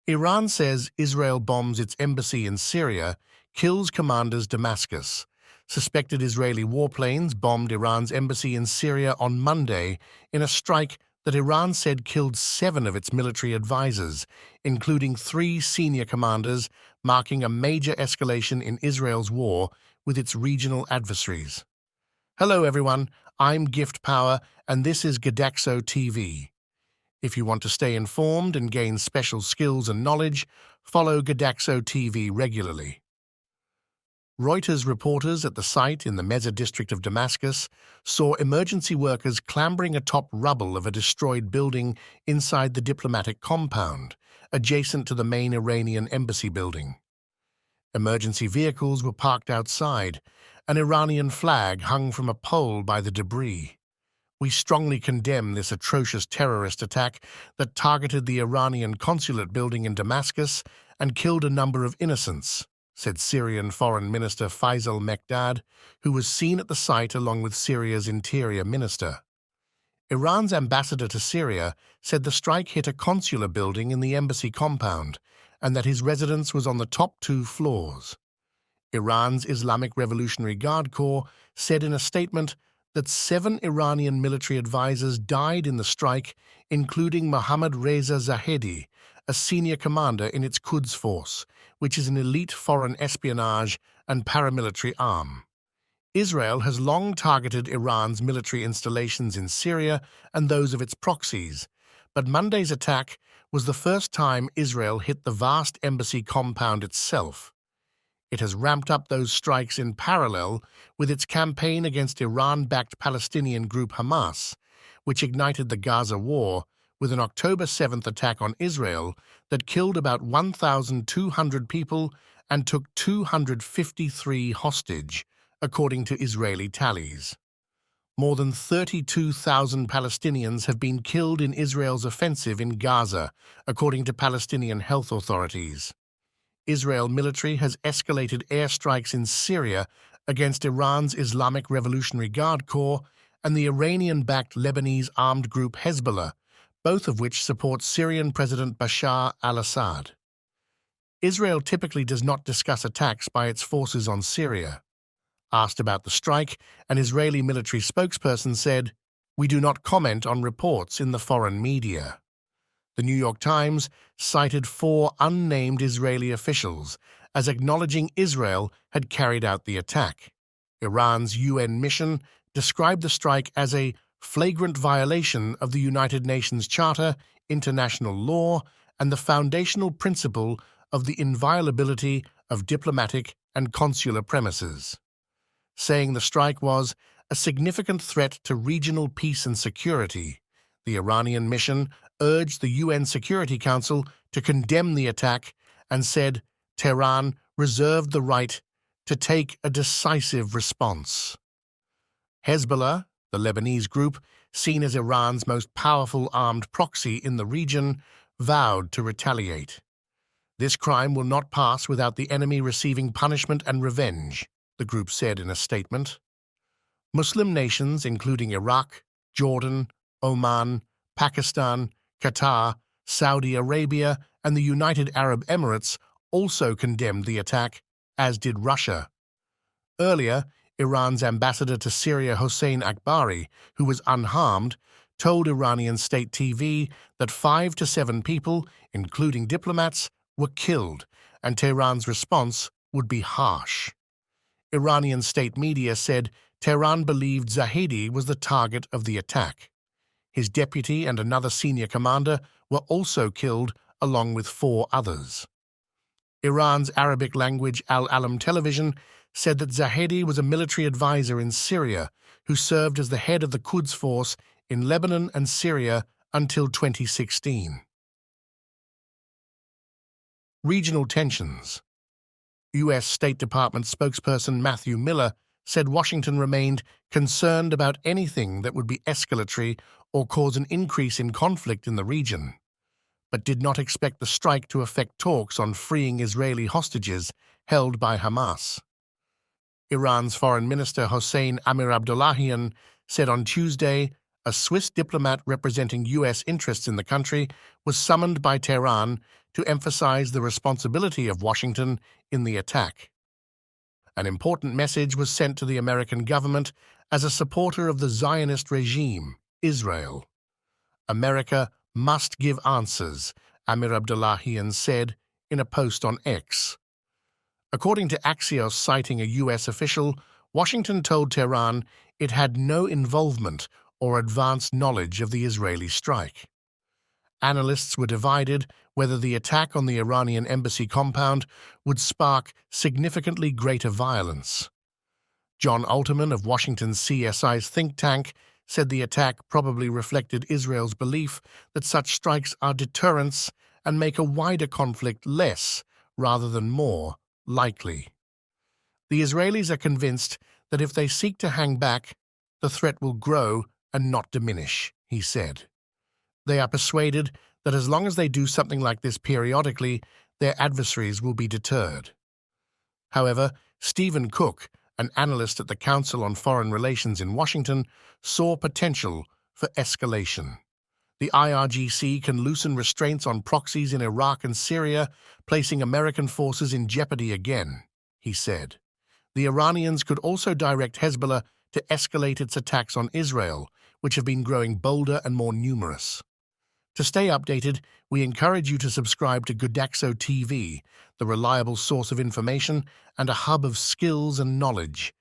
Iran says Israel bombs its embassy in Syria, kills commanders Damascus. Suspected Israeli warplanes bombed Iran's embassy in Syria on Monday in a strike that Iran said killed 7 of its military advisors, including 3 senior commanders, marking a major escalation in Israel's war with its regional adversaries. Hello everyone, I'm Gift Power and this is Gadaxo TV. If you want to stay informed and gain special skills and knowledge, follow Gadaxo TV regularly. Reuters reporters at the site in the Meza district of Damascus saw emergency workers clambering atop rubble of a destroyed building inside the diplomatic compound, adjacent to the main Iranian embassy building. Emergency vehicles were parked outside. An Iranian flag hung from a pole by the debris. We strongly condemn this atrocious terrorist attack that targeted the Iranian consulate building in Damascus and killed a number of innocents, said Syrian Foreign Minister Faisal Mekdad, who was seen at the site along with Syria's Interior Minister. Iran's ambassador to Syria said the strike hit a consular building in the embassy compound and that his residence was on the top 2 floors. Iran's Islamic Revolutionary Guard Corps said in a statement that 7 Iranian military advisors died in the strike, including Mohammad Reza Zahedi, a senior commander in its Quds force, which is an elite foreign espionage and paramilitary arm. Israel has long targeted Iran's military installations in Syria and those of its proxies, but Monday's attack was the first time Israel hit the vast embassy compound itself. It has ramped up those strikes in parallel with its campaign against Iran-backed Palestinian group Hamas, which ignited the Gaza war with an October 7th attack on Israel that killed about 1,200 people and took 253 hostage, according to Israeli tallies. More than 32,000 Palestinians have been killed in Israel's offensive in Gaza, according to Palestinian health authorities. Israel military has escalated airstrikes in Syria against Iran's Islamic Revolutionary Guard Corps and the Iranian-backed Lebanese armed group Hezbollah, both of which support Syrian President Bashar al-Assad. Israel typically does not discuss attacks by its forces on Syria. Asked about the strike, an Israeli military spokesperson said, "We do not comment on reports in the foreign media." The New York Times cited 4 unnamed Israeli officials as acknowledging Israel had carried out the attack. Iran's UN mission described the strike as a flagrant violation of the United Nations Charter, international law, and the foundational principle of the inviolability of diplomatic and consular premises, saying the strike was a significant threat to regional peace and security. The Iranian mission urged the UN Security Council to condemn the attack and said Tehran reserved the right to take a decisive response. Hezbollah, the Lebanese group, seen as Iran's most powerful armed proxy in the region, vowed to retaliate. "This crime will not pass without the enemy receiving punishment and revenge," the group said in a statement. Muslim nations, including Iraq, Jordan, Oman, Pakistan, Qatar, Saudi Arabia, and the United Arab Emirates also condemned the attack, as did Russia. Earlier, Iran's ambassador to Syria, Hossein Akbari, who was unharmed, told Iranian state TV that 5 to 7 people, including diplomats, were killed, and Tehran's response would be harsh. Iranian state media said Tehran believed Zahedi was the target of the attack. His deputy and another senior commander were also killed, along with 4 others. Iran's Arabic-language Al-Alam television said that Zahedi was a military advisor in Syria who served as the head of the Quds force in Lebanon and Syria until 2016. Regional tensions. U.S. State Department spokesperson Matthew Miller said Washington remained concerned about anything that would be escalatory or cause an increase in conflict in the region, but did not expect the strike to affect talks on freeing Israeli hostages held by Hamas. Iran's Foreign Minister Hossein Amir Abdollahian said on Tuesday, A Swiss diplomat representing U.S. interests in the country was summoned by Tehran to emphasize the responsibility of Washington in the attack. An important message was sent to the American government as a supporter of the Zionist regime, Israel. America must give answers, Amir Abdullahian said in a post on X. According to Axios citing a U.S. official, Washington told Tehran it had no involvement or advanced knowledge of the Israeli strike. Analysts were divided whether the attack on the Iranian embassy compound would spark significantly greater violence. John Alterman of Washington's CSI's think tank said the attack probably reflected Israel's belief that such strikes are deterrents and make a wider conflict less, rather than more, likely. The Israelis are convinced that if they seek to hang back, the threat will grow and not diminish, he said. They are persuaded that as long as they do something like this periodically, their adversaries will be deterred. However, Stephen Cook, an analyst at the Council on Foreign Relations in Washington, saw potential for escalation. The IRGC can loosen restraints on proxies in Iraq and Syria, placing American forces in jeopardy again, he said. The Iranians could also direct Hezbollah to escalate its attacks on Israel, which have been growing bolder and more numerous. To stay updated, we encourage you to subscribe to Goodaxo TV, the reliable source of information and a hub of skills and knowledge.